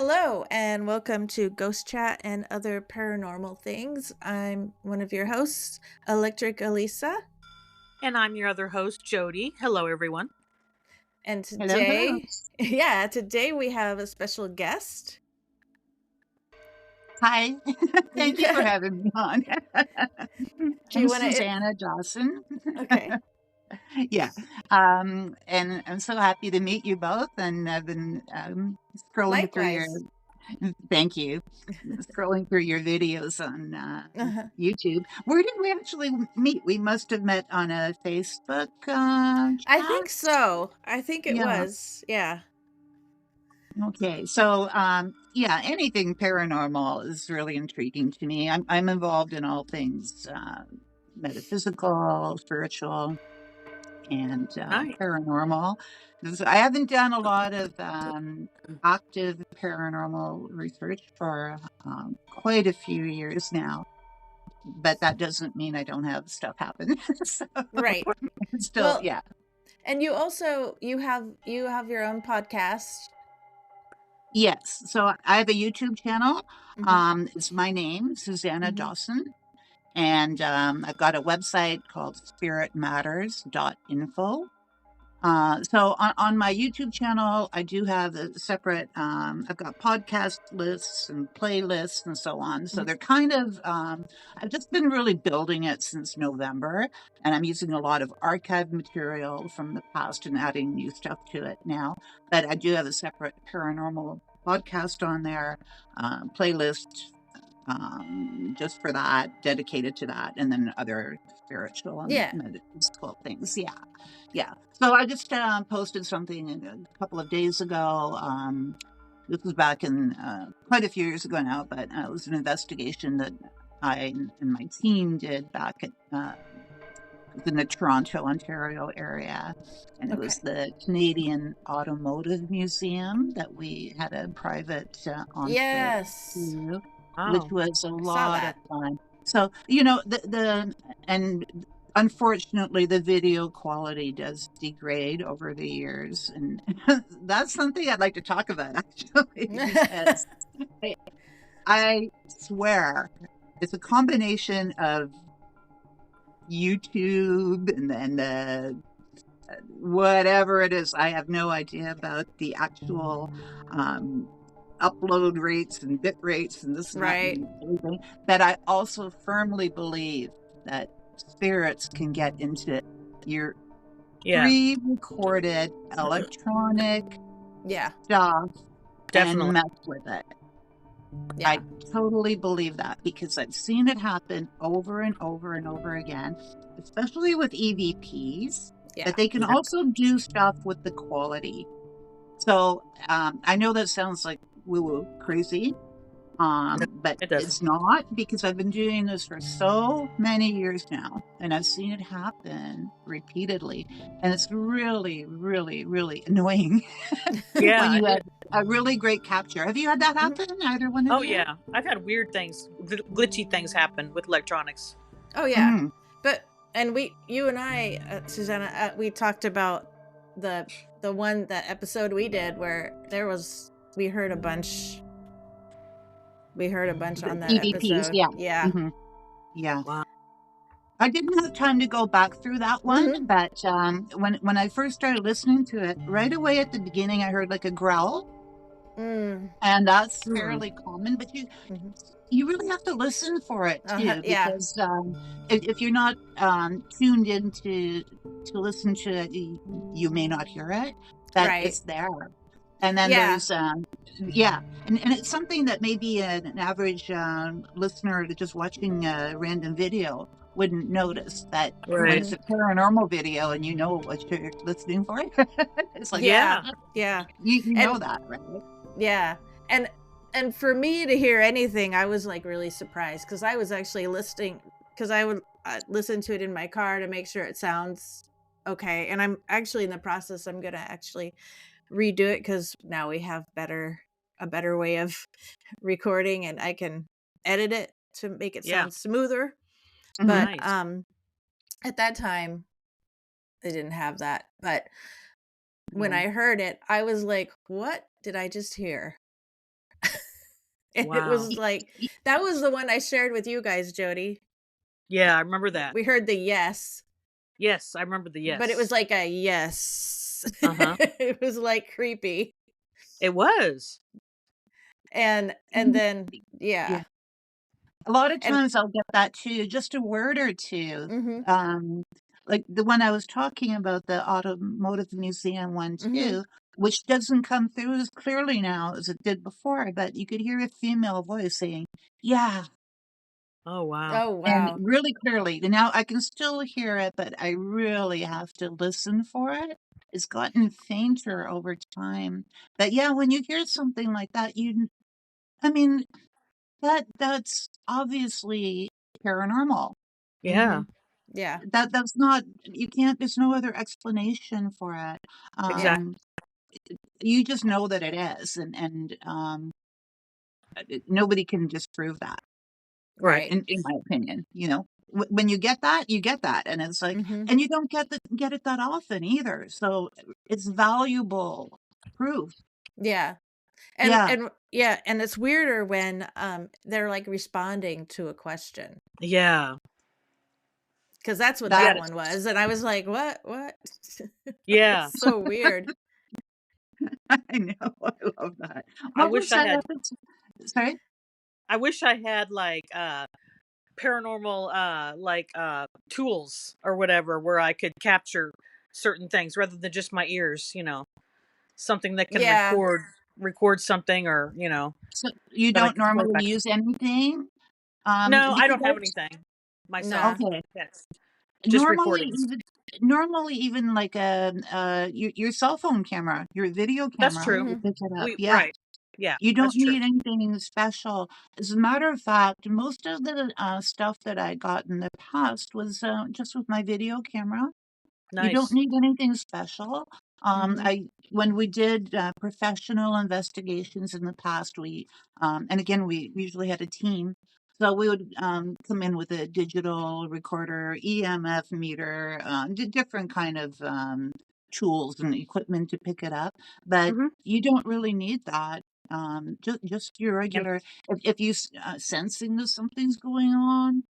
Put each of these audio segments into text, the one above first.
Hello, and welcome to Ghost Chat and Other Paranormal Things. I'm one of your hosts, Electric Elisa, And I'm your other host, Jody. Hello, everyone. and Hello, hello. today we have a special guest. Hi. Thank you for Do having me on. you I'm want to? Zsuzsana Dawson. Okay. Yeah. And I'm so happy to meet you both. And I've been scrolling through your, Likewise. thank you, scrolling through your videos on Uh-huh. YouTube. Where did we actually meet? We must have met on a Facebook I think chat. so. I think it Yeah. was. Yeah. Okay, so yeah, anything paranormal is really intriguing to me. I'm involved in all things metaphysical, spiritual, and Nice. paranormal. I haven't done a lot of active paranormal research for quite a few years now, but that doesn't mean I don't have stuff happen. So Right. still, Well, yeah. and you have your own podcast. Yes. So I have a YouTube channel. Hmm. It's my name, Zsuzsana Hmm. Dawson. And I've got a website called spiritmatters.info. So on my YouTube channel, I do have a separate, I've got podcast lists and playlists and so on. So Hmm. they're kind of, I've just been really building it since November, and I'm using a lot of archive material from the past and adding new stuff to it now. But I do have a separate paranormal podcast on there, playlist just for that, dedicated to that, and then other spiritual and Yeah. metaphysical things. Yeah, yeah. So I just posted something a couple of days ago. This was back in quite a few years ago now, but it was an investigation that I and my team did back at in the Toronto, Ontario area. And it was Okay. the Canadian Automotive Museum that we had a private entree Yes. to, which Wow. was a I saw lot of that. fun. So, and unfortunately, the video quality does degrade over the years. And that's something I'd like to talk about, actually, because I, I swear it's a combination of YouTube and then whatever it is. I have no idea about the actual um, upload rates and bit rates and this and that Right. and everything. But I also firmly believe that spirits can get into your Yeah, pre-recorded electronic Yeah. stuff and definitely. mess with it. Yeah. I totally believe that because I've seen it happen over and over and over again, especially with EVPs, Yeah. but they can Yeah. also do stuff with the quality. So I know that sounds like woo woo crazy, No, but it doesn't. it's not because I've been doing this for so many years now and I've seen it happen repeatedly. And it's really, really, really annoying when Yeah, you it have is. a really great capture. Have you had that Mhm. happen, either one of Oh, you? yeah. I've had weird things, glitchy things happen with electronics. Oh yeah. Mhm. But you and I, Susanna, we talked about the that episode we did where we heard a bunch. We heard a bunch The on that EVPs, episode. yeah. Yeah. Mhm. Yeah. Wow. I didn't have time to go back through that one, Hmm. but, when I first started listening to it, right away at the beginning, I heard, like, a growl, Mm. and that's Hmm. fairly common, but Hmm. you really have to listen for it too Yeah. because, if you're not, tuned in to listen to it, you may not hear it, but Right. it's there. And then Yeah. there's, yeah, and it's something that maybe an average, listener to just watching a random video wouldn't notice, that when Right. it's Hmm. a paranormal video and you know what you're listening for, it's like, Yeah. Yeah. Yeah. you know And that, right? yeah. And for me to hear anything, I was like really surprised because I was actually listening because I would listen to it in my car to make sure it sounds okay. And I'm actually in the process. I'm gonna actually redo it because now we have a better way of recording, and I can edit it to make it Yeah. sound smoother. Mhm. But Nice. at that time, they didn't have that. But when Yeah. I heard it, I was like, "What did I just hear?" And it Wow. was like that was the one I shared with you guys, Jody. Yeah, I remember that. We heard the yes, Yes, I remember the but it was yes. like a yes. Uh-huh. It was like creepy. It was. And then Yeah. yeah. A lot of And times I'll get that too, just a word or two. mhm. Um, like the one I was talking about, the Automotive Museum one Mhm. too, which doesn't come through as clearly now as it did before, but you could hear a female voice saying, "Yeah," Oh, wow. Oh, and wow. really clearly. Now I can still hear it, but I really have to listen for it. It's gotten fainter over time. But yeah, when you hear something like that, I mean, that's obviously paranormal. Yeah, Mhm. Yeah. That's not, you can't, there's no other explanation for it. Yeah. exactly. Um, you just know that it is, nobody can disprove that, Right. Right. in my opinion. When you get that, and it's like, Mhm. and you don't get it that often either. So it's valuable proof. Yeah. Yeah, And yeah, and it's weirder when they're like responding to a question. Yeah. 'Cause that's what that that Yes. one was, and I was like, "What? What?" Yeah. It's so weird. I know. I love that. I What wish was I that had episode? Sorry. I wish I had like paranormal tools or whatever where I could capture certain things rather than just my ears, something that can Yeah. record something or, So you that I don't can play normally back. use anything? No, I Because don't have anything myself. Nah. okay. Yes. Just Normally recordings. even normally even like your cell phone camera, your video That's camera true. will Mhm. pick it up. We Yeah. right. Yeah, You don't that's true. need anything special. As a matter of fact, most of the stuff that I got in the past was just with my video camera. You don't Nice. need anything special. Mhm. I When we did professional investigations in the past, and again we usually had a team, so we would come in with a digital recorder, EMF meter, different kind of tools and equipment to pick it up. But Mhm. you don't really need that. Just your And regular. If you sensing that something's going on,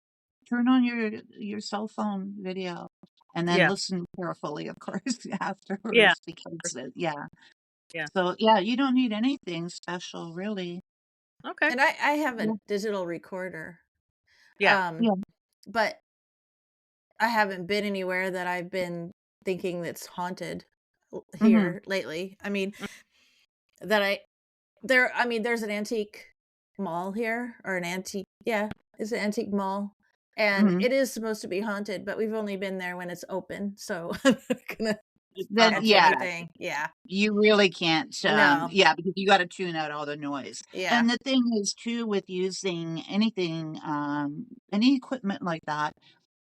turn on your cell phone video and then yeah. listen carefully, of course, Yeah. afterwards because, yeah. Yeah. So, yeah, you don't need anything special, really. Okay. And I have a Yeah, digital recorder, Yeah. um, yeah. but I haven't been anywhere that I've been thinking that's haunted Mhm, here lately. I mean, Mm. that I mean, there's an antique mall here or an antique yeah, it's an antique mall, and mhm. it is supposed to be haunted, but we've only been there when it's open, so I'm not gonna Then, catch Uh-huh. yeah, anything. Yeah. you really can't, No. yeah, because you gotta tune out all the noise. Yeah. And the thing is too with using anything, any equipment like that,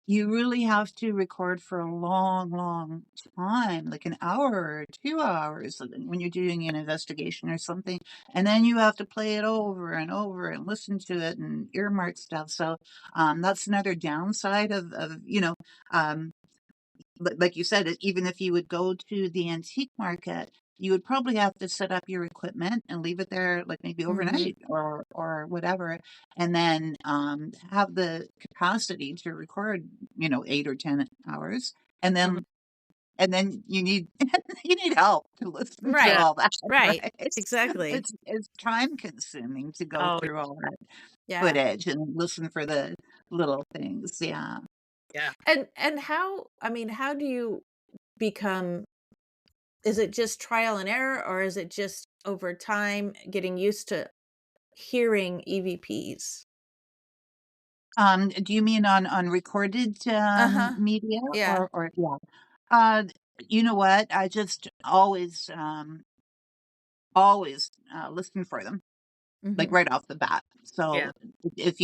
you really have to record for a long, long time, like an hour or 2 hours when you're doing an investigation or something, and then you have to play it over and over and listen to it and earmark stuff, so, that's another downside of, like you said, even if you would go to the antique market, you would probably have to set up your equipment and leave it there, like, maybe Mhm. overnight or whatever, and then, have the capacity to record, 8 or 10 hours, and Mhm. then you need you need help to listen to Right. Yeah. all that, Right. right? Exactly. It's time consuming to go Oh, through all that Yeah. footage and listen for the little things, yeah. yeah. And how I mean, how do you become is it just trial and error or is it just over time getting used to hearing EVPs? Do you mean on recorded, Uh-huh. media Yeah. or yeah. Uh, you know what? I just always, listen for them, like, Mhm. right off the bat. Yeah. So, if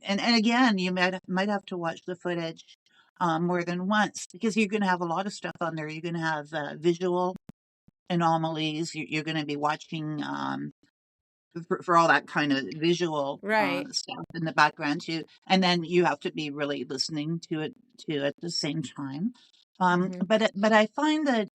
and again, you might have to watch the footage, more than once because you're gonna have a lot of stuff on there. You're gonna have, visual anomalies. You're gonna be watching, for all that kind of visual, Right. stuff in the background too, and then you have to be really listening to it too at the same time. Mhm. But I find that,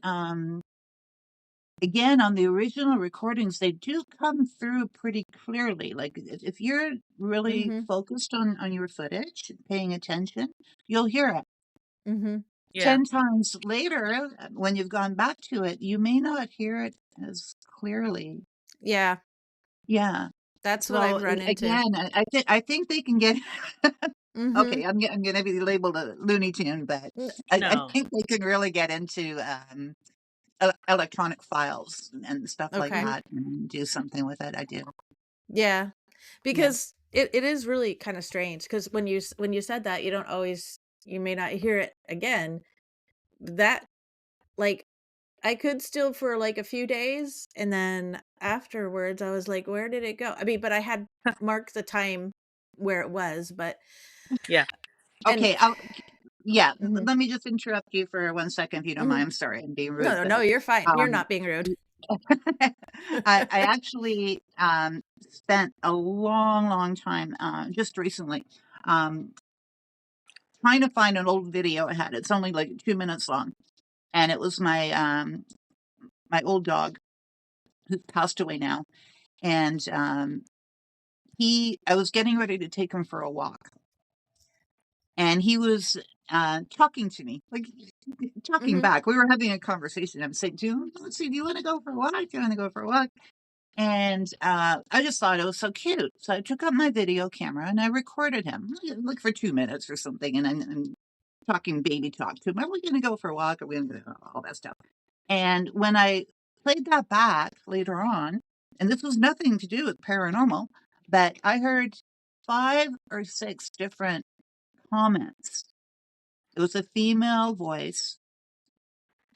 again, on the original recordings, they do come through pretty clearly. Like if you're really Mm-hmm. focused on your footage, paying attention, you'll hear it. Mm-hmm. Yeah. 10 times later, when you've gone back to it, you may not hear it as clearly. Yeah, Yeah. that's what So I've run into. again, I think they can get. Mm-hmm. Okay, I'm gonna be labeled a Looney Tune, but I No. think they can really get into electronic files and stuff like Okay. that and do something with it. I do. Yeah, Yeah. because it is really kind of strange because when you said that, you don't always you may not hear it again. That like I could still for like a few days, and then afterwards I was like, where did it go? I mean, but I had marked the time where it was, but Yeah. and Okay. Yeah. mhm, Let me just interrupt you for 1 second, if you don't mind. mhm. I'm sorry, I'm being No, rude, no, no, but you're fine. You're um, not being rude. I actually spent a long, long time just recently um, trying to find an old video I had. It's only like 2 minutes long, and it was my old dog who's passed away now, and he I was getting ready to take him for a walk, and he was talking to me, like talking Mhm, back. We were having a conversation. I'm saying, let's see, do you want to go for a walk? Do you want to go for a walk? And I just thought it was so cute. So I took out my video camera and I recorded him, like for 2 minutes or something. And I'm talking baby talk to him. Are we going to go for a walk? Are we going to all that stuff? And when I played that back later on, and this was nothing to do with paranormal, but I heard 5 or 6 different comments. It was a female voice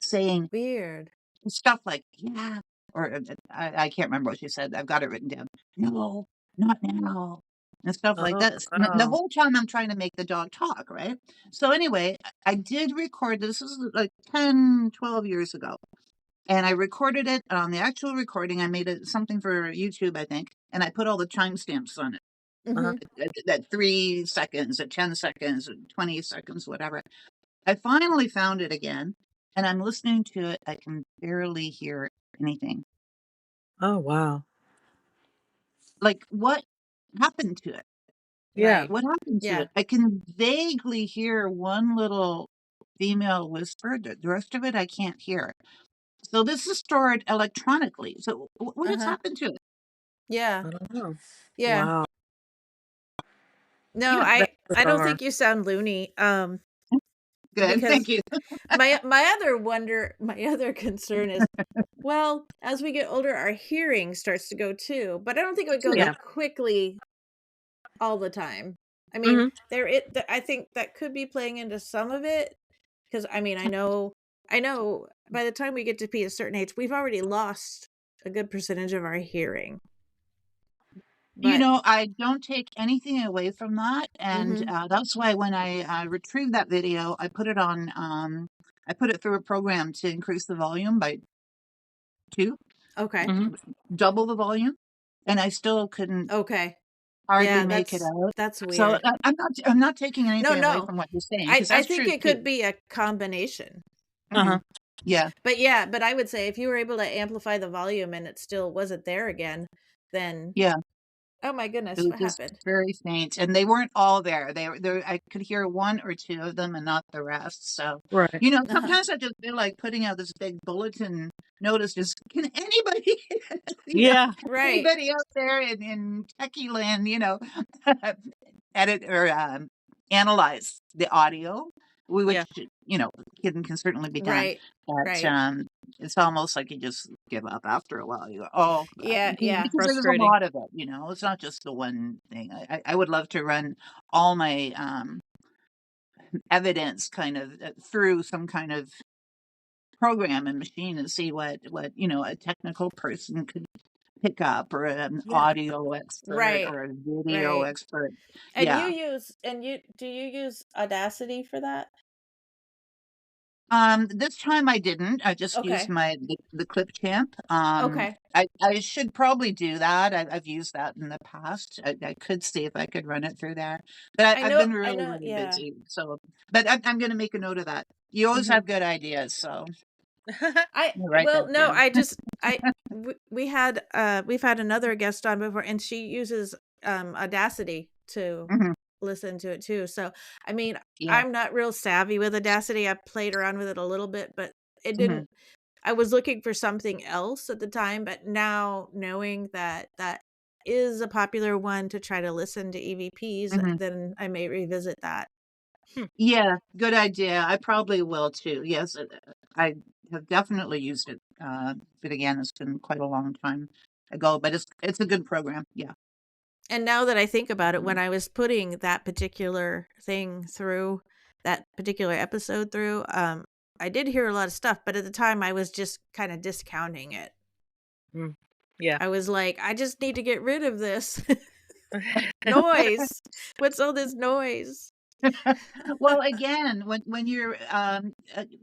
saying weird. stuff like, "Yeah," or I can't remember what she said. I've got it written down. "No, not now," and stuff like Oh, this. And the wow. whole time I'm trying to make the dog talk, right? So anyway, I did record this. This is like 10, 12 years ago. And I recorded it on the actual recording. I made it something for YouTube, I think, and I put all the timestamps on it. Uh-huh. Mhm. At 3 seconds, at 10 seconds, at 20 seconds, whatever. I finally found it again, and I'm listening to it. I can barely hear anything. Oh, wow. Like, what happened to it? Yeah. Right. What happened to Yeah. it? I can vaguely hear one little female whisper. The rest of it I can't hear. So this is stored electronically. So what has Uh-huh. happened to it? Yeah. I don't know. Yeah. Wow. No, Yeah, That's I don't bizarre. think you sound loony. good. Because Thank you. my other concern is, well, as we get older, our hearing starts to go too, but I don't think it would go True. Yeah. that quickly all the time. I mean, Hmm. I think that could be playing into some of it because I mean, I know by the time we get to be a certain age, we've already lost a good percentage of our hearing. You But know, I don't take anything away from that, and mhm. that's why when I retrieved that video, I put it through a program to increase the volume by 2, Okay. Hmm. double the volume, and I still couldn't Okay. hardly Yeah, make it out. that's So weird. I'm not taking No, anything away no. from what you're saying because I that's think true it too. could be a combination. Mhm. Uh-huh. Yeah, But yeah, but I would say if you were able to amplify the volume and it still wasn't there again, then yeah. oh my It goodness, was what just happened? very faint, and they weren't all there. They were there. I could hear 1 or 2 of them and not the rest. So, Right. Uh-huh. sometimes I just feel like putting out this big bulletin notice, just, "Can anybody, you know, Yeah. Right. anybody out there in techie land, edit or, analyze the audio?" Which, Yeah. can certainly be done, Right. but, Right. it's almost like you just give up after a while. You go, "Oh, God," Yeah, yeah. because there's a Frustrating. lot of it, it's not just the one thing. I would love to run all my, evidence kind of, through some kind of program and machine and see what a technical person could pick up, or an Yeah. audio expert, Right. or a video Right. expert. And Yeah. you do you use Audacity for that? This time I didn't. I just used Okay. the Clip Champ. Okay. I should probably do that. I've used that in the past. I could see if I could run it through there, but I've been I really, know, really yeah. busy. So, but I'm going to make a note of that. You always Mhm. have good ideas, so Write that No, down. we've had another guest on before, and she uses Audacity to Mhm. listen to it too. So, I mean, Yeah. I'm not real savvy with Audacity. I played around with it a little bit, but it Mhm. didn't I was looking for something else at the time, but now knowing that that is a popular one to try to listen to EVPs, Mhm. then I may revisit that. Hmm. Yeah, good idea. I probably will too. Yes, I have definitely used it. But again, it's been quite a long time ago, but it's a good program. Yeah. And now that I think about it, Mhm. when I was putting that particular thing through, that particular episode through, I did hear a lot of stuff, but at the time I was just kind of discounting it. Mm. Yeah. I was like, I just need to get rid of this noise. What's all this noise? Well, again, when you're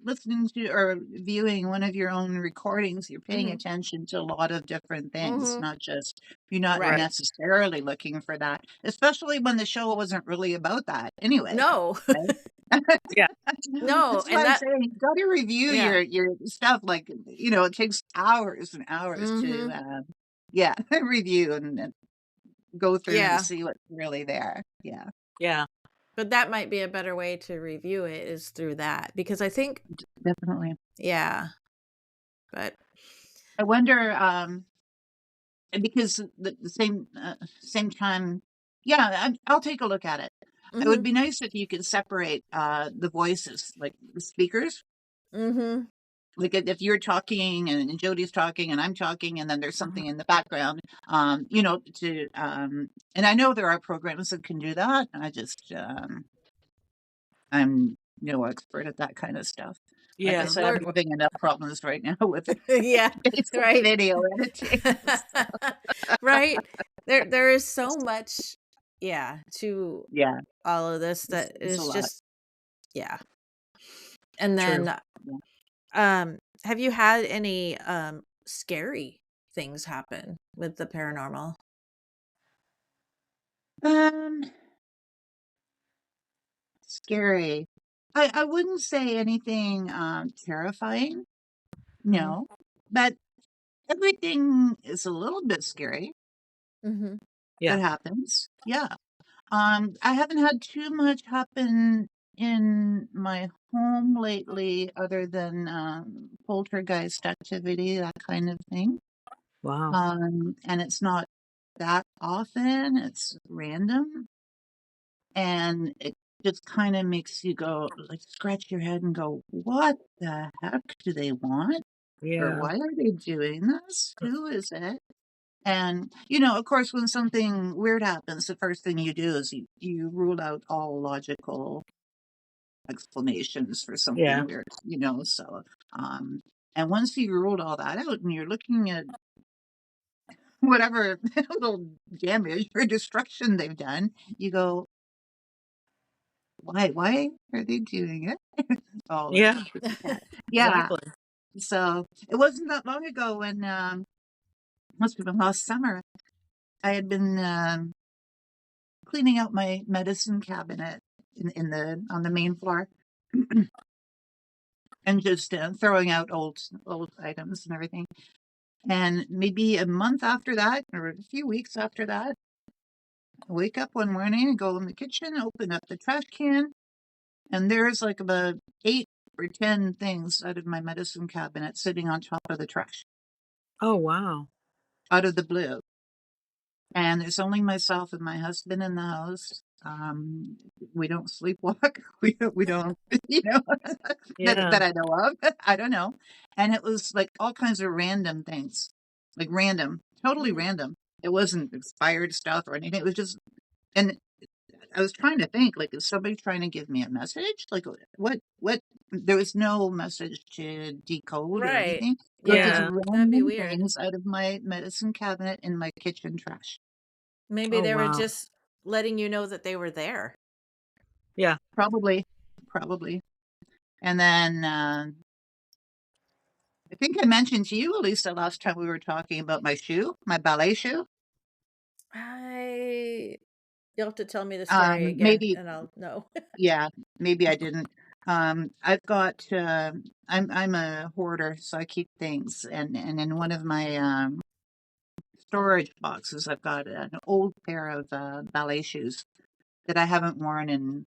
listening to or viewing one of your own recordings, you're paying Hmm. attention to a lot of different things, Hmm. not just you're not Right. Right. necessarily looking for that, especially when the show wasn't really about that anyway, No. right? Yeah. No. That's why And I'm that, saying you got to review yeah. your stuff. Like, it takes hours and hours to Hmm. yeah, review and go through to Yeah. see what's really there. Yeah, Yeah. But that might be a better way to review it is through that because I think, definitely. yeah, but I wonder. And because the same time, yeah, I'll take a look at it. It would mhm. be nice if you could separate the voices, like the speakers. Mhm. Like if you're talking and Jody's talking and I'm talking, and then there's Mhm. something in the background, and I know there are programs that can do that. I'm no expert at that kind of stuff. Like I Yeah. said, I'm We're having enough problems right now with yeah, basic right. video editing. Right? There is so much, yeah, to Yeah, all of this that it's a is lot. just, yeah. And True. then, have you had any, scary things happen with the paranormal? Um, Scary. I wouldn't say anything, terrifying, Mhm. no, but everything is a little bit scary Mhm. Yeah. that happens, yeah. I haven't had too much happen in my home lately other than, poltergeist activity, that kind of thing, Wow. and it's not that often, it's random. And it just kinda makes you go like, scratch your head and go, "What the heck do they want? Or Yeah. why are they doing this? Who is it?" And, of course, when something weird happens, the first thing you do is you rule out all logical explanations for something Yeah. weird, so, and once you ruled all that out and you're looking at whatever little damage or destruction they've done, you go, "Why are they doing it?" Oh, look at Yeah. the kitty cat. Yeah, Exactly. so it wasn't that long ago when, must have been last summer, I had been, cleaning out my medicine cabinet in the on the main floor and just, throwing out old items and everything, and maybe a month after that, or a few weeks after that, I wake up one morning and go in the kitchen, open up the trash can, and there's, like, about 8 or 10 things out of my medicine cabinet sitting on top of the trash, Oh, wow. out of the blue. And there's only myself and my husband in the house. We don't sleepwalk. We don't, Yeah. that I know of. I don't know. And it was like all kinds of random things, like random, totally Mhm. random. It wasn't expired stuff or anything. It was just, and I was trying to think, like, is somebody trying to give me a message? Like, what? There was no message to decode or Right. anything. It was just Yeah, Yeah. that'd be random weird. things out of my medicine cabinet in my kitchen trash. Maybe Oh, they were wow. just letting you know that they were there. Yeah. Probably, probably. And then, I think I mentioned to you, Lisa, last time we were talking about my shoe, my ballet shoe. I You'll have to tell me the story again Maybe and I'll know. yeah, maybe I didn't. I've got I'm a hoarder, so I keep things, and in one of my storage boxes, I've got an old pair of ballet shoes that I haven't worn in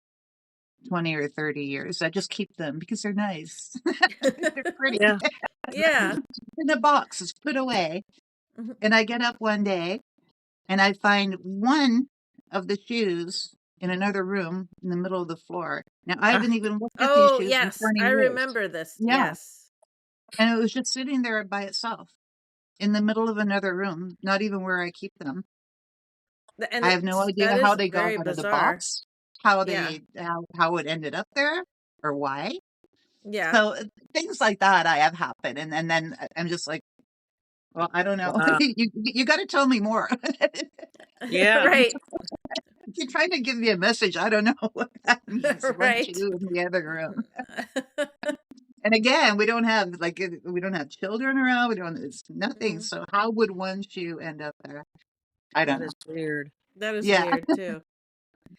20 or 30 years. I just keep them because they're nice. They're pretty. Yeah. Yeah. In a box, it's put away. Mhm. And I get up one day and I find one of the shoes in another room in the middle of the floor. Now, I haven't even looked at these Oh, shoes in yes. 20 I years. remember this. Yeah. Yes. And it was just sitting there by itself in the middle of another room, not even where I keep them. And I have no that idea how is they got very out of the bizarre. box, Yeah. how it ended up there or why. Yeah. So things like that I have happened. And then I'm just like, well, I don't know. Wow. You got to tell me more. Yeah. Right. You're trying to give me a message. I don't know what that means. One Right. shoe in the other room. And again, we don't have children around. We don't. It's nothing. Mhm. So how would one shoe end up there? I don't That know. is weird. That is Yeah. weird too.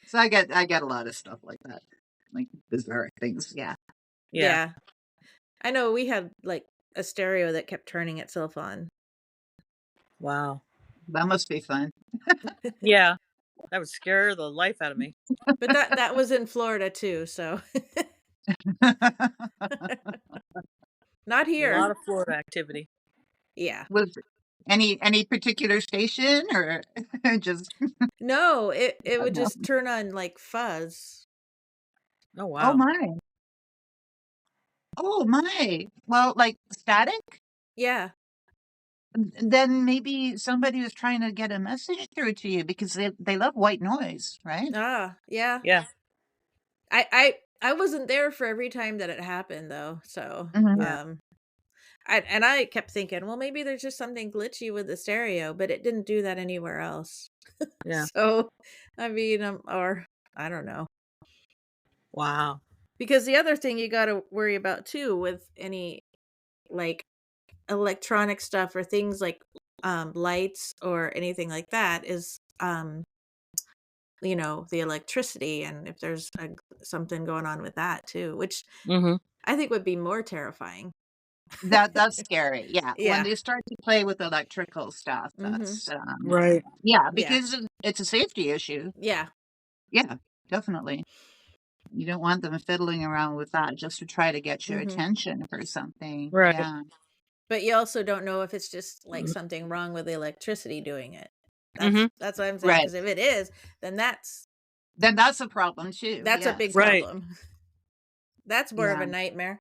So I get a lot of stuff like that, like bizarre things. Yeah. Yeah. Yeah. I know we had like a stereo that kept turning itself on. Wow. That must be fun. Yeah. That would scare the life out of me. But that was in Florida too, so not A here. lot of Florida activity. Yeah. Was any particular station or just No, it would no? just turn on like fuzz. Oh Oh wow. my. Oh my. Well, like static? Yeah. Then maybe somebody was trying to get a message through to you because they love white noise, right? Ah, yeah. Yeah. I wasn't there for every time that it happened though, so Mhm. Yeah. um I kept thinking, well, maybe there's just something glitchy with the stereo, but it didn't do that anywhere else. Yeah. So, I mean, or I don't know. Wow. Because the other thing you got to worry about too with any like electronic stuff or things like lights or anything like that is the electricity, and if there's something going on with that too, which Mm-hmm. I think would be more terrifying. That's scary. Yeah. When Yeah. they start to play with electrical stuff, Mhm. that's Right. yeah, Yeah. because it's a safety issue. Yeah. Yeah, definitely. You don't want them fiddling around with that just to try to get your Mhm. attention for something. Right. Yeah. But you also don't know if it's just like something wrong with the electricity doing it. Mm-hmm. That's what I'm saying, Right. because if it is, then Then that's a problem too. that's a big Yes. Right. problem. That's more of Yeah. a nightmare.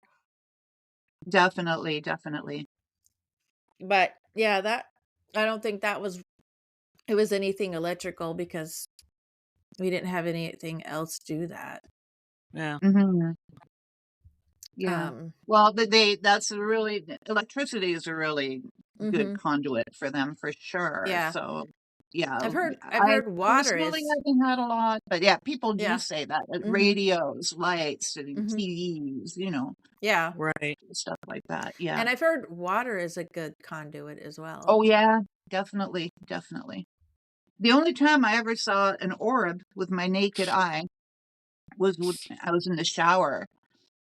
Definitely, definitely. But yeah, that I don't think it was anything electrical because we didn't have anything else do that. Yeah. Mhm. Yeah. Um Well, that's a really electricity is a really good mhm. conduit for them for sure. Yeah. So, yeah, I've I heard water personally is haven't had a lot, but yeah, people do yeah. say that. Mhm. Radios, lights, and Mhm. TVs, Yeah. Right. stuff like that. Yeah. And I've heard water is a good conduit as well. Oh yeah, definitely, definitely. The only time I ever saw an orb with my naked eye was when I was in the shower.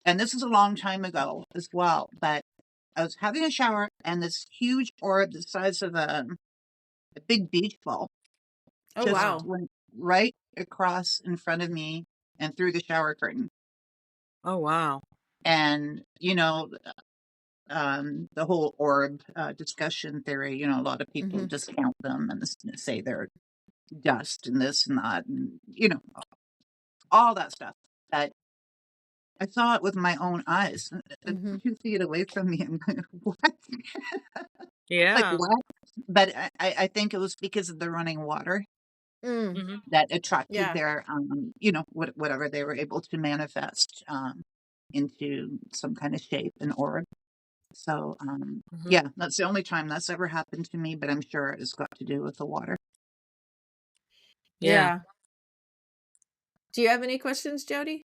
And this is a long time ago as well, but I was having a shower and this huge orb the size of a big beach ball Oh just Wow. wow. went right across in front of me and through the shower curtain. Oh wow. And, the whole orb discussion theory, a lot of people Mhm. discount them and say they're dust and this and that, and, all that stuff. But I saw it with my own eyes, Mhm. 2 feet away from me. I'm going, what? Like, Yeah. what? But I think it was because of the running water Mm. Mm-hmm. that attracted Yeah. their, whatever they were able to manifest into some kind of shape and orb. So, Mm-hmm. yeah, that's the only time that's ever happened to me, but I'm sure it's got to do with the water. Yeah. Yeah. Do you have any questions, Jody?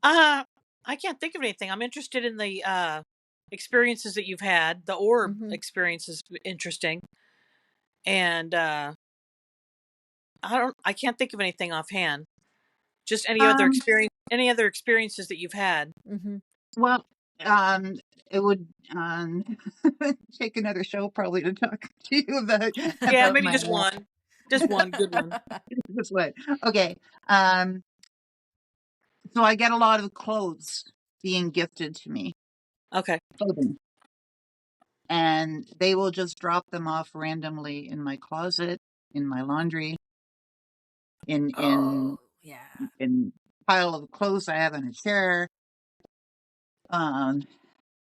Uh, I can't think of anything. I'm interested in the experiences that you've had. The orb Mhm. experience is interesting, and I can't think of anything offhand. Just any other Um, experience Any other experiences that you've had? Mm-hmm. Well, it would take another show probably to talk to you Yeah, about maybe my just one. Just one good one. this way. Okay. So I get a lot of clothes being gifted to me, Okay. clothing, and they will just drop them off randomly in my closet, in my laundry, in in Oh, yeah. in pile of clothes I have in a chair. Um,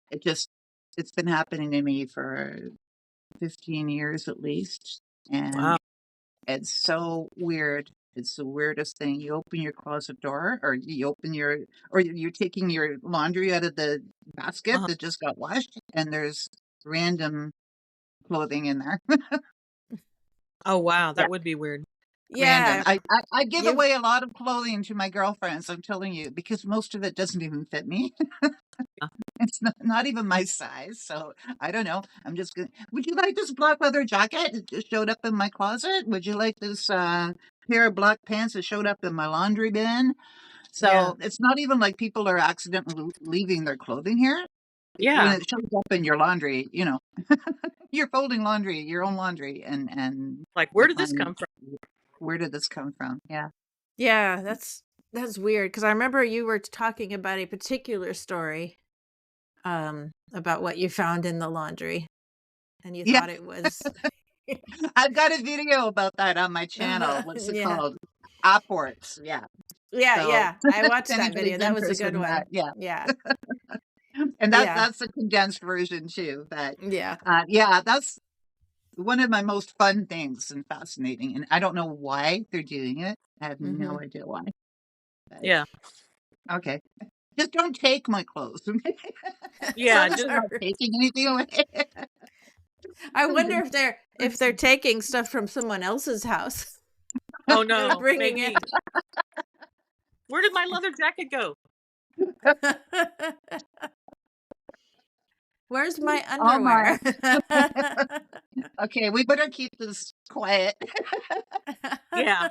it just it's been happening to me for 15 years at least, and Wow. it's so weird. It's the weirdest thing. You open your closet door, or you open your, or you're taking your laundry out of the basket Uh-huh. that just got washed, and there's random clothing in there. Oh wow, Yeah, that would be weird. random. Yeah. I give You've away a lot of clothing to my girlfriends, I'm telling you, because most of it doesn't even fit me. Yeah. It's not even my size, so I don't know. I'm just gonna. Would you like this black leather jacket? It just showed up in my closet. Would you like this pair of black pants that showed up in my laundry bin? Yeah. So it's not even like people are accidentally leaving their clothing here. When Yeah. it shows up in your laundry, you're folding laundry, your own laundry, and Like, where you did this find come from? where did this come from? Yeah. Yeah, that's weird because I remember you were talking about a particular story about what you found in the laundry and you Yeah, thought it was I've got a video about that on my channel. What's it yeah. called? Apports. Yeah. Yeah, So yeah. I if watched that video. anybody's That was a interested good in that, one. yeah. Yeah. And Yeah. that's a condensed version too. But Yeah. yeah, that's one of my most fun things and fascinating. And I don't know why they're doing it. I have no Mhm. idea why. But Yeah. okay. Just don't take my clothes. As Yeah. long as Just they're not taking anything away. I wonder if they're taking stuff from someone else's house oh and no, bringing it. maybe. Where did my leather jacket go? Where's my Oh my. underwear? Okay, we better keep this quiet. Yeah.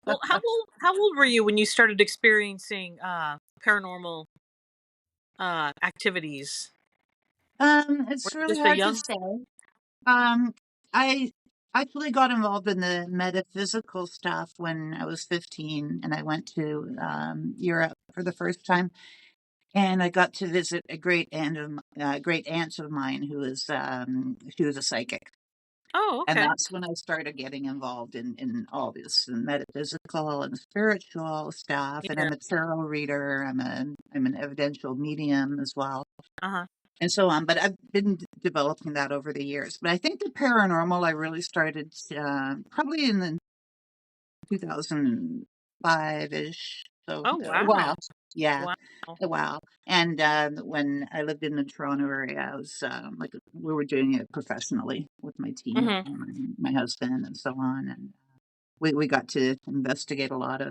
Well, how old were you when you started experiencing paranormal activities? Were It's you really just a hard to young? say. Um, I actually got involved in the metaphysical stuff when I was 15, and I went to Europe for the first time, and I got to visit a great aunt of mine who was she was a psychic, Oh, and okay. that's when I started getting involved in all this metaphysical and spiritual stuff. And Yeah. I'm a tarot reader. I'm an evidential medium as well Uh-huh. and so on. But I've been developing that over the years. But I think the paranormal I really started probably in the 2005-ish. So Oh, a while, wow. yeah, Wow. a while. And when I lived in the Toronto area, I was like we were doing it professionally with my team, Mhm. my husband, and so on. And we got to investigate a lot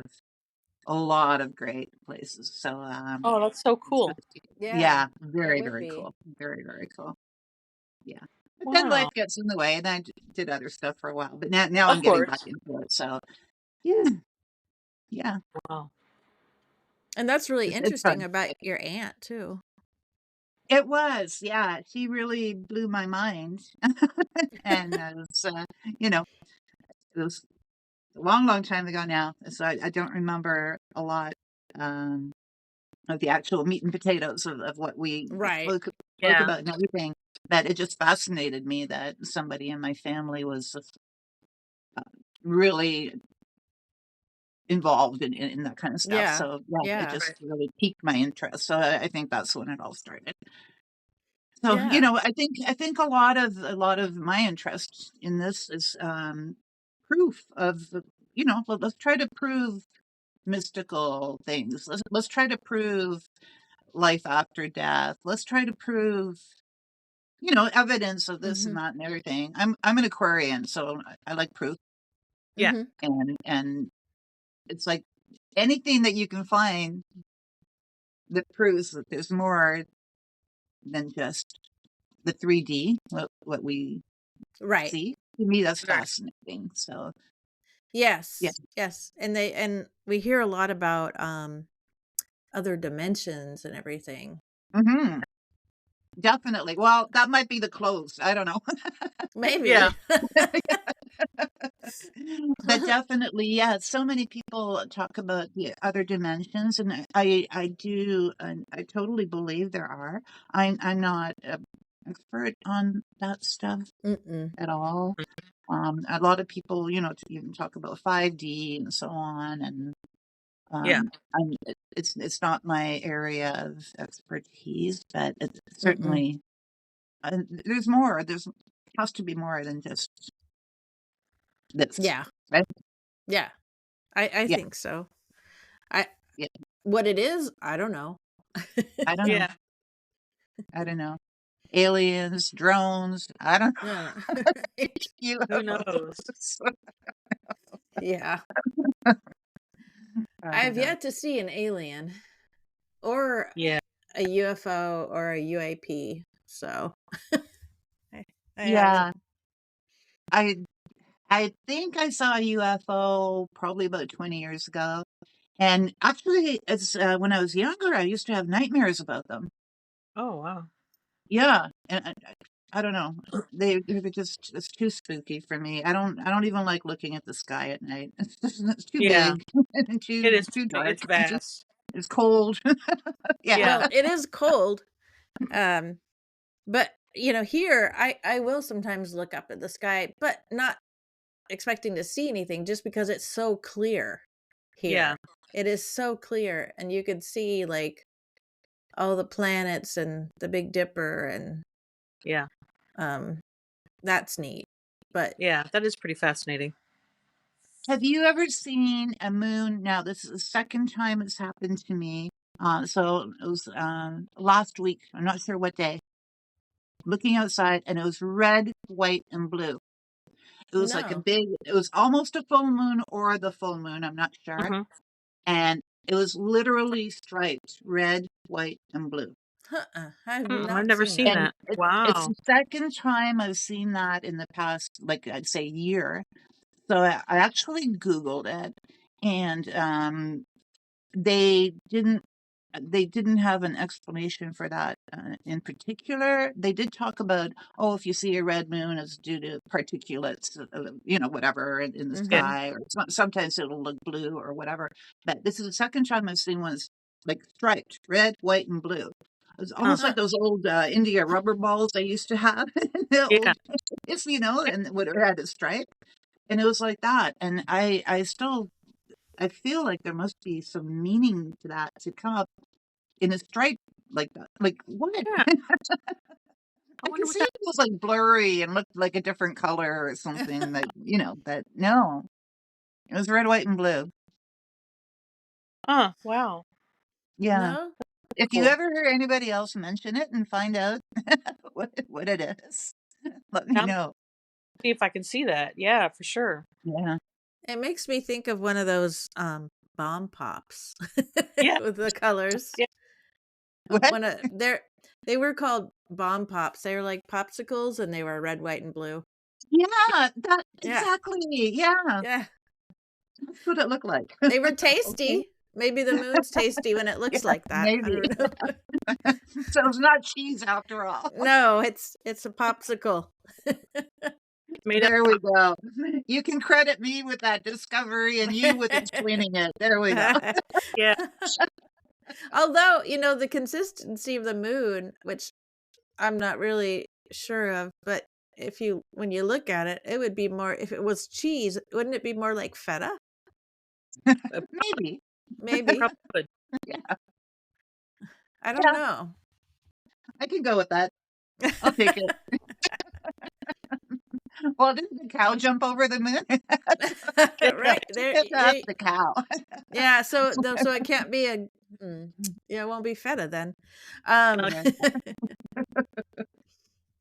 of great places. So Oh, that's so cool. Yeah, yeah, it very would very be. cool, very very cool. Yeah. But then life Wow. gets in the way, and I did other stuff for a while. But now I'm Of getting back course. into it. So yeah, yeah, Wow. And that's really it's interesting fun. about your aunt too. It was, yeah. She really blew my mind, and you know, it was a long, long time ago now. So I don't remember a lot of the actual meat and potatoes of what we Right. spoke Yeah. about and everything. But it just fascinated me that somebody in my family was really involved in that kind of stuff. Yeah. So yeah, it Yeah. just Right. really piqued my interest. So I think that's when it all started. So, Yeah. I think a lot of my interest in this is proof of let's try to prove mystical things. Let's try to prove life after death. Let's try to prove evidence of this and Mhm. that and everything. I'm an Aquarian, so I like proof, Yeah. Mhm. and it's like anything that you can find that proves that there's more than just the 3D, what we Right. see. To me, that's Right. fascinating. So Yes, Yeah. yes, and we hear a lot about other dimensions and everything. Hmm. Definitely. Well, that might be the clothes. I don't know. Yeah. Maybe. But definitely, yeah, so many people talk about the other dimensions, and I do, and I totally believe there are. I'm not an expert on that stuff Mm-mm. at all. A lot of people, even talk about 5D and so on, and Yeah. it's not my area of expertise, but it's Mm-mm. certainly there's more. There's has to be more than just this, Yeah, right? yeah. I Yeah, think so. I yeah. What it is, I don't know. I don't know. Yeah. I don't know. Aliens, drones. I don't No, no. know. Who knows? UFOs. Yeah. I don't I've know. yet to see an alien or Yeah. a UFO or a UAP. So I, I haven't. Yeah, I I think I saw a UFO probably about 20 years ago. And actually, it's when I was younger, I used to have nightmares about them. Oh wow. Yeah, and I don't know. They're just it's too spooky for me. I don't even like looking at the sky at night. It's too Yeah. big and It too is too big. dark. It's vast. It's cold. Yeah. Yeah. Well, it is cold. Um, but here I will sometimes look up at the sky, but not expecting to see anything just because it's so clear Yeah. here. It is so clear and you could see like all the planets and the Big Dipper and Yeah. um that's neat. But Yeah. That is pretty fascinating. Have you ever seen a moon? Now, this is the second time it's happened to me. So it was last week. I'm not sure what day. Looking outside, and it was red, white, and blue. It was like a no. big. It was almost a full moon or the full moon. I'm not sure. Hmm. And it was literally striped, red, white, and blue. I've I've not never seen seen that. And that. it's Wow. the second time I've seen that in the past, like I'd say, year. So I actually Googled it, and they didn't they didn't have an explanation for that in particular. They did talk about, oh, if you see a red moon, it's due to particulates, whatever in the Yeah. Mhm. sky, or sometimes it'll look blue or whatever. But this is the second time I've seen one that's like striped, red, white, and blue. It's Huh. almost like those old India rubber balls they used to have, the Yeah. old, it's, and would have had a stripe, and it was like that. And I feel like there must be some meaning to that to come up in a stripe like that. Like, what? Yeah. I I can wonder what see that. it was, like, blurry and looked like a different color or something that, but no, it was red, white, and blue. Wow. Yeah. No? If you Cool. ever hear anybody else mention it and find out what it is, let me I'm know. see if I can see that. Yeah, for sure. Yeah. It makes me think of one of those bomb pops Yeah. with the colors. Yeah. What? One of they were called bomb pops. They were like popsicles and they were red, white, and blue. Yeah, that Yeah. exactly. Yeah, Yeah. that's what it looked like. They were Okay. tasty. Maybe the moon's tasty when it Yeah, looks like that. I maybe. don't know. So it's not cheese after all. No, it's a popsicle. Made up. There we go. You can credit me with that discovery and you with explaining it. There we go. Yeah. Although, the consistency of the moon, which I'm not really sure of, but when you look at it, it would be more, if it was cheese, wouldn't it be more like feta? Maybe. Maybe. Probably would. Yeah. I don't Yeah, know. I can go with that. I'll take it. Well, didn't the cow jump over the moon? Yeah. Right. There That's the cow. yeah, so it can't be yeah, it won't be feta then. Um Like, Yeah.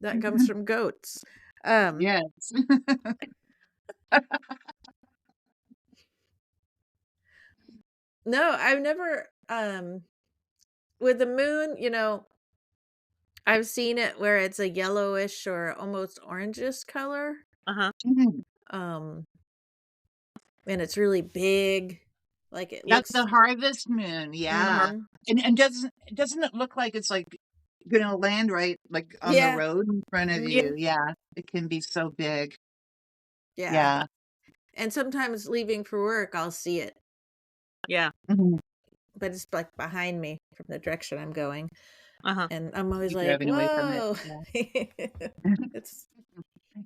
that comes from goats. Um Yes. no, I've never with the moon, I've seen it where it's a yellowish or almost orangish color. uh-huh. Mhm. Um and it's really big. Like it That's the looks. harvest moon, yeah. Mhm. And doesn't it look like it's, like, gonna land right, like, on the Yeah. road in front of Mhm. you? Yeah, it can be so big. Yeah. Yeah. And sometimes leaving for work, I'll see it, Yeah. Mhm. but it's like behind me from the direction I'm going. Uh-huh. And I'm always You're like, driving away from it, "Whoa." yeah. It's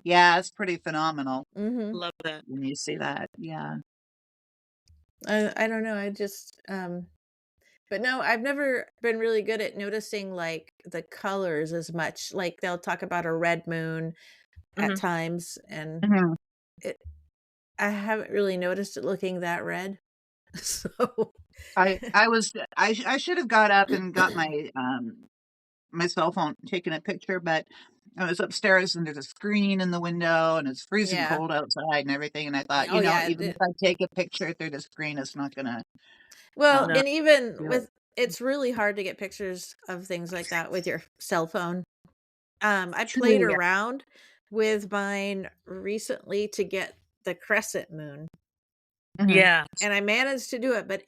Yeah, it's pretty phenomenal mhm. Love that. when you see that, yeah. I don't know, I just, but no, I've never been really good at noticing, like, the colors as much. Like, they'll talk about a red moon at Mhm. times, and Mhm. it I haven't really noticed it looking that red. So I should have got up and got my cell phone, taken a picture, but I was upstairs and there's a screen in the window and it's freezing yeah. cold outside and everything, and I thought, Oh, yeah, even if I take a picture through the screen, it's not gonna, well, No. um, and even do it. with it's really hard to get pictures of things like that with your cell phone. I played True, yeah. around with mine recently to get the crescent moon, Mhm. Yeah. and I managed to do it, but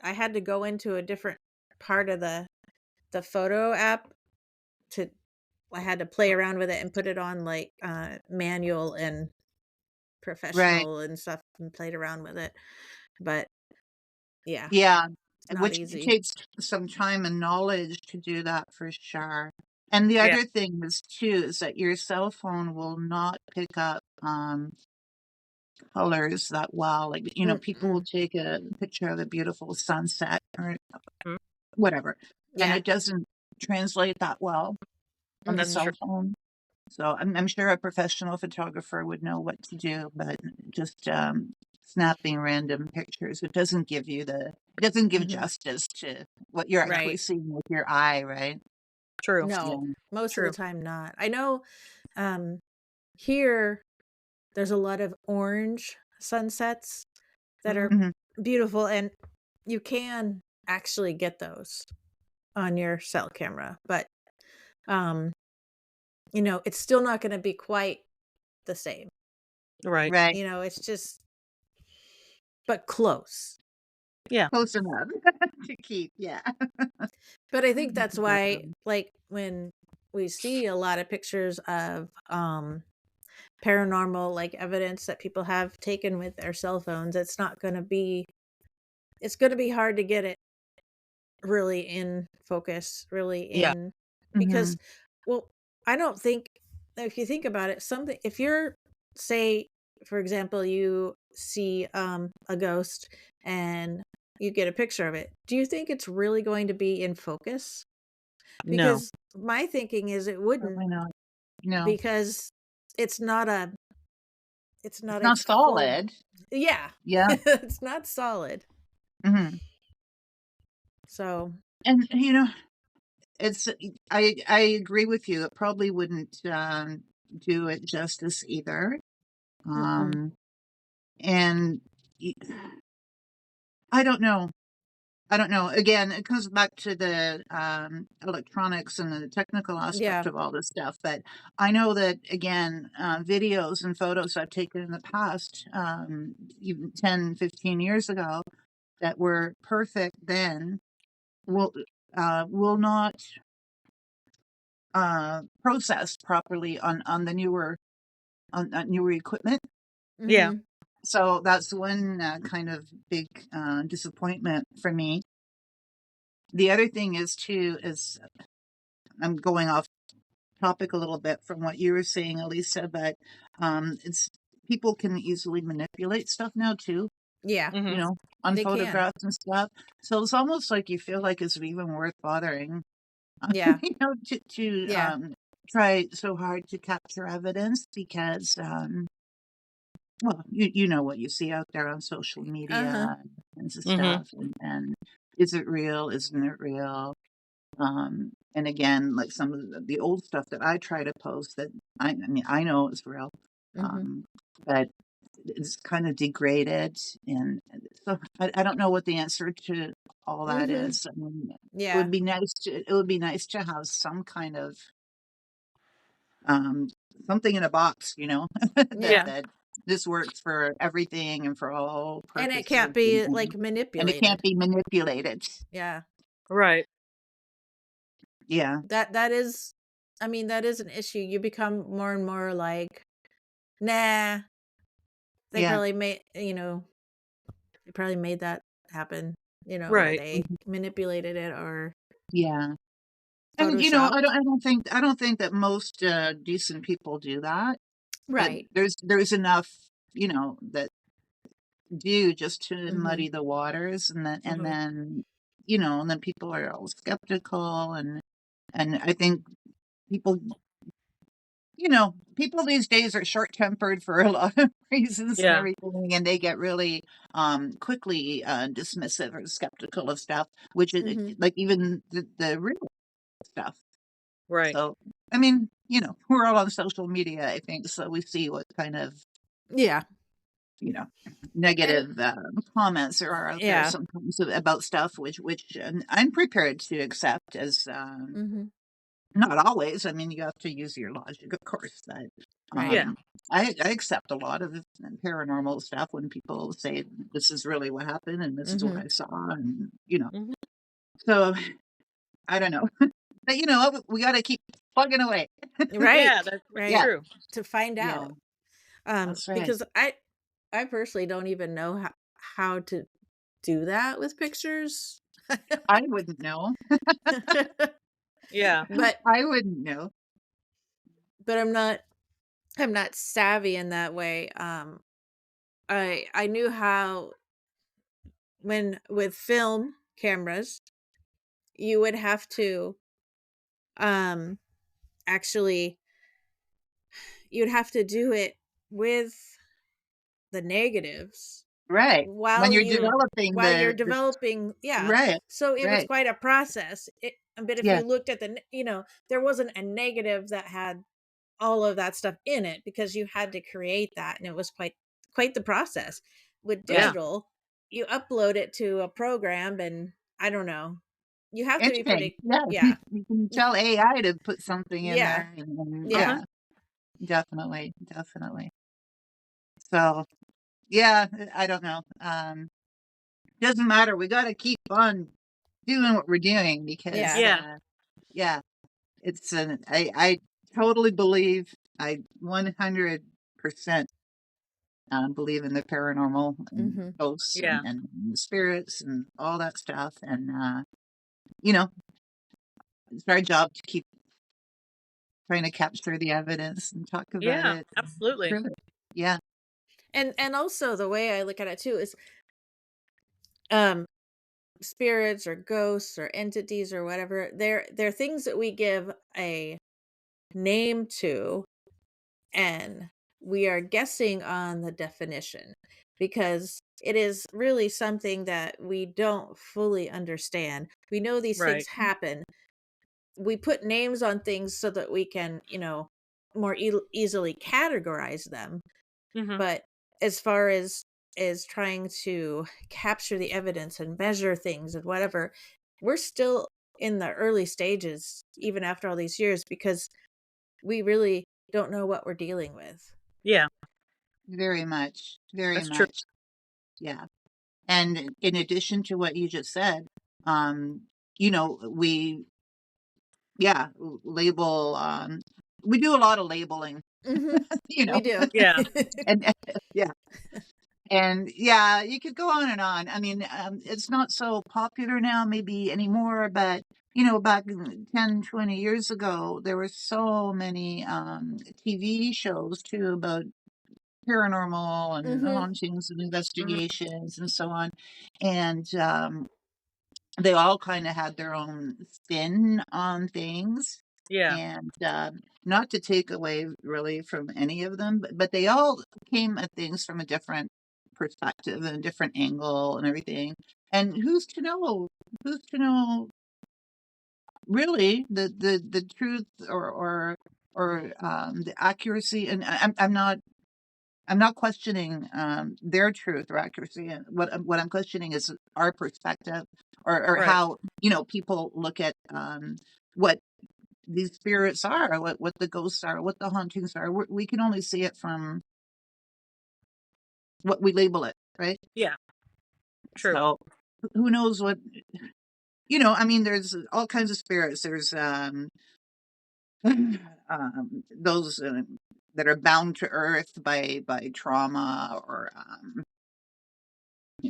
I had to go into a different part of the photo app to I had to play around with it and put it on, like, manual and Right. professional and stuff and played around with it, but yeah, Yeah, it's not which it easy. takes some time and knowledge to do that for sure. And the Yeah. other thing is too, is that your cell phone will not pick up, colors that well. Like, people will Mm-mm. take a picture of a beautiful sunset or Mhm. whatever, and Yeah. it doesn't translate that well on the That's Mhm. true. cell phone. So I'm sure a professional photographer would know what to do, but just, snapping random pictures, it doesn't give Mhm. justice to what you're actually Right. seeing with your eye, right? True. No, Yeah. most of the True. time not. I know, um, here there's a lot of orange sunsets that Mhm. are Mhm. beautiful, and you can actually get those on your cell camera, but, um, it's still not gonna be quite the same. Right. Right. It's just but close. Yeah. Close enough to keep, yeah. But I think that's why, Definitely. like, when we see a lot of pictures of, paranormal, like, evidence that people have taken with their cell phones, it's gonna be hard to get it really in focus, really Yeah. in because, Mhm. well, I don't think if you think about it, something if you're say, for example, you see, a ghost and you get a picture of it, do you think it's really going to be in focus? No. Because my thinking is it wouldn't Probably not. No. because it's not a It's a not full solid. yeah. Yeah. It's not solid. Mhm. So, And, it's I agree with you. It probably wouldn't, do it justice either. mm-mm. Um, and y I don't know. I don't know. Again, it comes back to the, electronics and the technical aspect Yeah. of all this stuff, but I know that, again, videos and photos I've taken in the past, even 10, 15 years ago that were perfect then will, will not, process properly on the newer equipment. Yeah. Mhm. So that's one, kind of big, disappointment for me. The other thing is too is I'm going off topic a little bit from what you were saying, Elisa, but, it's people can easily manipulate stuff now too, Yeah, you Mhm. know, on they can. photographs and stuff. So it's almost like you feel like is it even worth bothering, Yeah. to, Yeah. try so hard to capture evidence because, well, you know what you see out there on social Uh-huh. media and kinds of Mhm. stuff, and is it real? Isn't it real? And again, like some of the old stuff that I try to post that I mean, I know it's real, Mhm. but it's kind of degraded, and so I don't know what the answer to all that Mhm. is. I mean, Yeah. it would be nice to have some kind of um, something in a box, that Yeah. Yeah. this works for everything and for all And it purposes, can't be like and it can't manipulated. be manipulated. Yeah. Right. Yeah, That is, I mean, that is an issue. You become more and more like, nah, they yeah, probably made, they probably made that happen, or Right. they manipulated it or yeah. And photoshopped. I don't think that most decent people do that. But Right. there's enough, that do just to Mhm. muddy the waters, and Mhm. then and then people are all skeptical, and I think people people these days are short tempered for a lot of reasons and Yeah. everything, and they get really quickly dismissive or skeptical of stuff, which is Mhm. like even the real stuff. Right. So I mean, we're all on social media, I think, so we see what kind of Yeah. you know And negative comments there are out there yeah. sometimes about stuff which I'm prepared to accept as Mhm. not always. I mean, you have to use your logic, of course, but Right. Yeah. um I accept a lot of paranormal stuff when people say this is really what happened and this is what Mhm. I saw, and Mhm. so I don't know. But what, we got to keep plugging away. Right. Yeah, that's Yeah, Right. true. To find yeah, out. that's right. Because I personally don't even know how to do that with pictures. I wouldn't know. Yeah. but I wouldn't know. but I'm not savvy in that way. I knew how, when with film cameras, you would have to um actually, you'd have to do it with the negatives Right. When while you're you developing while you're the developing, yeah. right, So it was right. quite a process. But if Yeah, you looked at there wasn't a negative that had all of that stuff in it, because you had to create that, and it was quite the process. With right. Yeah. digital, you upload it to a program, and I don't know, you have to be Anything. pretty, Yeah. yeah. You can tell AI to put something in Yeah. there, and Yeah. Uh-huh. yeah, definitely, definitely. So, yeah, I don't know. Doesn't matter. We got to keep on doing what we're doing because, Yeah. Yeah. yeah, I totally believe, I 100% believe in the paranormal and Mhm. ghosts Yeah. and spirits and all that stuff. And, you know, it's our job to keep trying to capture the evidence and talk about Yeah. it and Absolutely. prove it. Yeah, And also, the way I look at it too is, um spirits or ghosts or entities or whatever, they're things that we give a name to, and we are guessing on the definition, because it is really something that we don't fully understand. We know these things Right. happen. We put names on things so that we can, more easily categorize them. Mhm. But as far as trying to capture the evidence and measure things and whatever, we're still in the early stages, even after all these years, because we really don't know what we're dealing with. Yeah. very much, very That's true. much. Yeah. And in addition to what you just said, um, we, yeah, label, we do a lot of labeling, Hmm. you know, We do. Yeah. and yeah. And yeah, you could go on and on. I mean, it's not so popular now, maybe anymore, but back 10, 20 years ago, there were so many TV shows too about paranormal and Hmm. hauntings and Mhm. investigations and so on. And they all kind of had their own spin on things. Yeah. And not to take away really from any of them, but they all came at things from a different perspective and a different angle and everything. And who's to know? Who's to know really the truth or the accuracy? And I'm not questioning their truth or accuracy. And what I'm questioning is our perspective, or Right. how people look at what these spirits are, what the ghosts are, what the hauntings are. We can only see it from what we label it, right? Yeah. True. So who knows what, I mean, there's all kinds of spirits. There's those that are bound to earth by trauma, or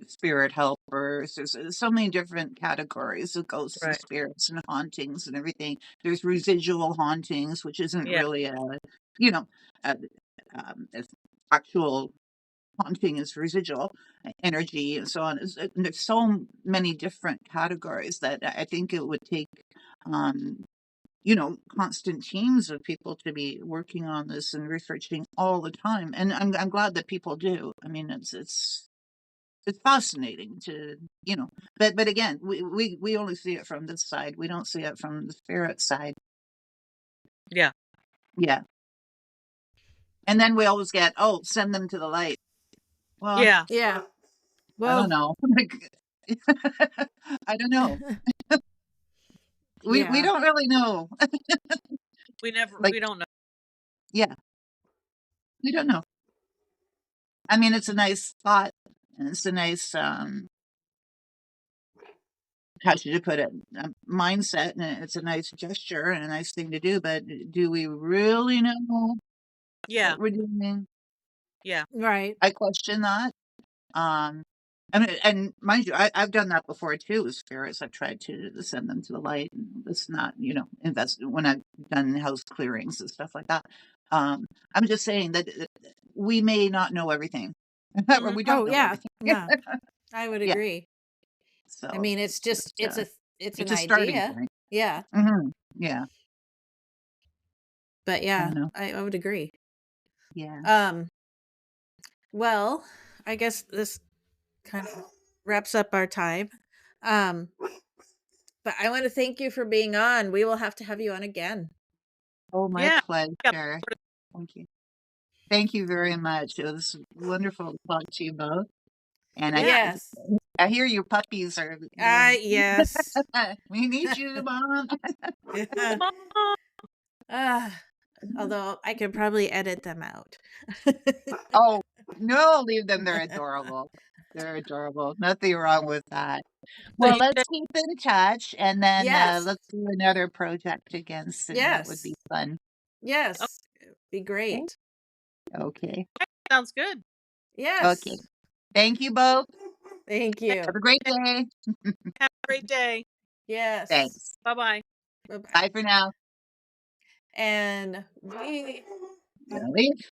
spirit helpers. There's so many different categories of ghosts and Right. spirits and hauntings and everything. There's residual hauntings, which isn't Yeah. really you know, a, a actual haunting, is residual energy and so on. And there's so many different categories that I think it would take, um, constant teams of people to be working on this and researching all the time. And I'm glad that people do. I mean, it's fascinating to, but again, we only see it from this side. We don't see it from the spirit side. Yeah. Yeah. And then we always get, oh, send them to the light. Well, Yeah. Yeah. I don't Well, know. I don't know. We yeah. don't really know. We Like, don't know. yeah, we don't know. I mean, it's a nice thought, and it's a nice, how should you put it, mindset, and it's a nice gesture and a nice thing to do. But do we really know Yeah. what we're doing? Yeah. Right. I question that. Um, and mind you, I've done that before too with spirits. I've tried to send them to the light, and it's not, invest when I've done house clearings and stuff like that. I'm just saying that we may not know everything, or Mhm. we don't Oh, know yeah. everything. No, I would Yeah, agree. I so mean, it's just but, it's an it's a starting idea. point. Yeah. Yeah, But I yeah, don't know. I would agree. Yeah. Um, well, I guess this kind of wraps up our time. Um, but I want to thank you for being on. We will have to have you on again. Oh, my Yeah. Yeah. pleasure. Thank you. Thank you very much. It was wonderful to talk to you both. And Yeah. Yes. I hear your puppies are doing. Yes. We need you, Mom. Ah, although I could probably edit them out. Oh, no, leave them. They're adorable. They're adorable. Nothing wrong with that. So Well, you let's keep in touch, and then Yes. let's do another project again soon. That would be Yes. fun. Yes. It'd be Okay. great. Okay. sounds good. Okay. Yes. Thank you both. Thank Yeah. you. Have a great day. Have a great day. Yes. Thanks. Bye-bye. Bye-bye. Bye for now. And we Gonna leave.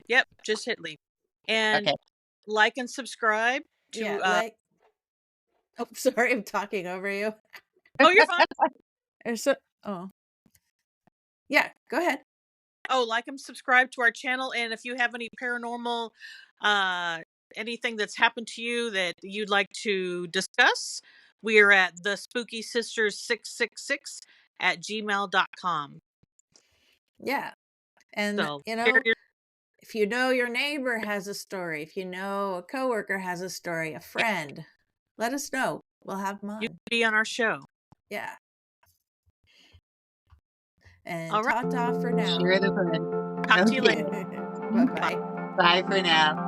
Yep. Just hit leave. And Okay. like and subscribe to yeah, oh, sorry, I'm talking over you. oh, you're fine. Oh. Yeah, go ahead. Oh, like and subscribe to our channel. And if you have any paranormal anything that's happened to you that you'd like to discuss, we are at the spooky sisters 666 at gmail.com. Yeah. And So share your if you know your neighbor has a story, if you know a coworker has a story, a friend, let us know. We'll have them you on. be on our show. Yeah. And All right. ta-ta for now. Share the fun. Talk to you later. Okay. Bye-bye. Bye for now.